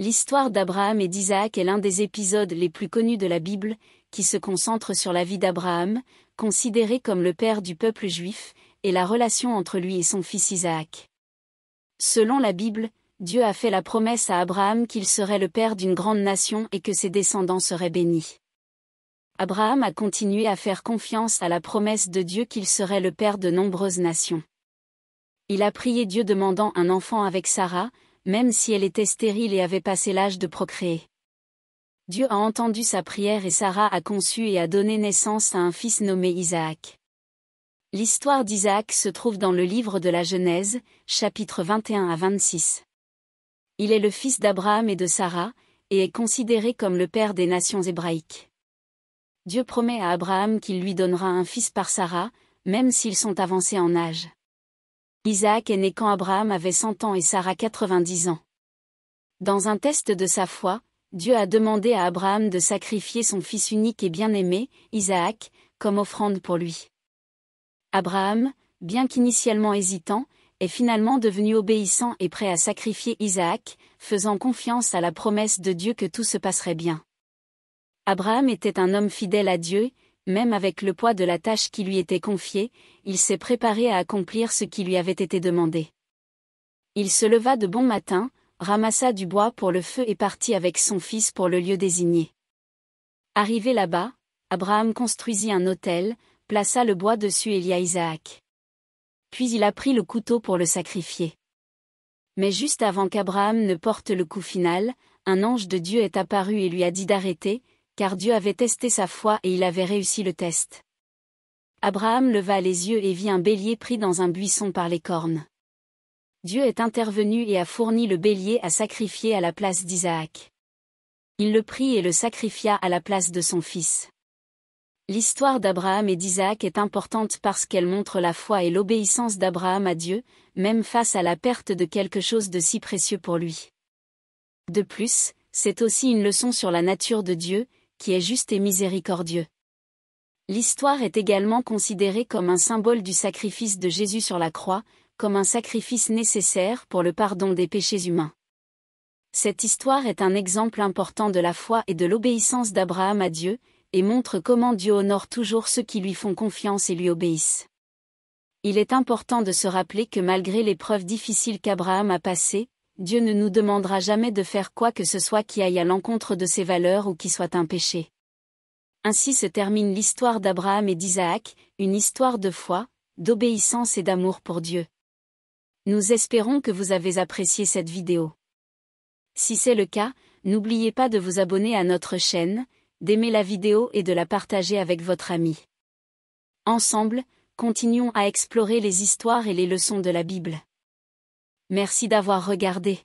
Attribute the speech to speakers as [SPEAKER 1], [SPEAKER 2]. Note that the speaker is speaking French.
[SPEAKER 1] L'histoire d'Abraham et d'Isaac est l'un des épisodes les plus connus de la Bible, qui se concentre sur la vie d'Abraham, considéré comme le père du peuple juif, et la relation entre lui et son fils Isaac. Selon la Bible, Dieu a fait la promesse à Abraham qu'il serait le père d'une grande nation et que ses descendants seraient bénis. Abraham a continué à faire confiance à la promesse de Dieu qu'il serait le père de nombreuses nations. Il a prié Dieu demandant un enfant avec Sarah, même si elle était stérile et avait passé l'âge de procréer. Dieu a entendu sa prière et Sarah a conçu et a donné naissance à un fils nommé Isaac. L'histoire d'Isaac se trouve dans le livre de la Genèse, chapitres 21 à 26. Il est le fils d'Abraham et de Sarah, et est considéré comme le père des nations hébraïques. Dieu promet à Abraham qu'il lui donnera un fils par Sarah, même s'ils sont avancés en âge. Isaac est né quand Abraham avait 100 ans et Sarah 90 ans. Dans un test de sa foi, Dieu a demandé à Abraham de sacrifier son fils unique et bien-aimé, Isaac, comme offrande pour lui. Abraham, bien qu'initialement hésitant, est finalement devenu obéissant et prêt à sacrifier Isaac, faisant confiance à la promesse de Dieu que tout se passerait bien. Abraham était un homme fidèle à Dieu, même avec le poids de la tâche qui lui était confiée, il s'est préparé à accomplir ce qui lui avait été demandé. Il se leva de bon matin, ramassa du bois pour le feu et partit avec son fils pour le lieu désigné. Arrivé là-bas, Abraham construisit un autel, plaça le bois dessus et lia Isaac. Puis il a pris le couteau pour le sacrifier. Mais juste avant qu'Abraham ne porte le coup final, un ange de Dieu est apparu et lui a dit d'arrêter, car Dieu avait testé sa foi et il avait réussi le test. Abraham leva les yeux et vit un bélier pris dans un buisson par les cornes. Dieu est intervenu et a fourni le bélier à sacrifier à la place d'Isaac. Il le prit et le sacrifia à la place de son fils. L'histoire d'Abraham et d'Isaac est importante parce qu'elle montre la foi et l'obéissance d'Abraham à Dieu, même face à la perte de quelque chose de si précieux pour lui. De plus, c'est aussi une leçon sur la nature de Dieu, qui est juste et miséricordieux. L'histoire est également considérée comme un symbole du sacrifice de Jésus sur la croix, comme un sacrifice nécessaire pour le pardon des péchés humains. Cette histoire est un exemple important de la foi et de l'obéissance d'Abraham à Dieu, et montre comment Dieu honore toujours ceux qui lui font confiance et lui obéissent. Il est important de se rappeler que malgré l'épreuve difficile qu'Abraham a passée, Dieu ne nous demandera jamais de faire quoi que ce soit qui aille à l'encontre de ses valeurs ou qui soit un péché. Ainsi se termine l'histoire d'Abraham et d'Isaac, une histoire de foi, d'obéissance et d'amour pour Dieu. Nous espérons que vous avez apprécié cette vidéo. Si c'est le cas, n'oubliez pas de vous abonner à notre chaîne, d'aimer la vidéo et de la partager avec votre ami. Ensemble, continuons à explorer les histoires et les leçons de la Bible. Merci d'avoir regardé.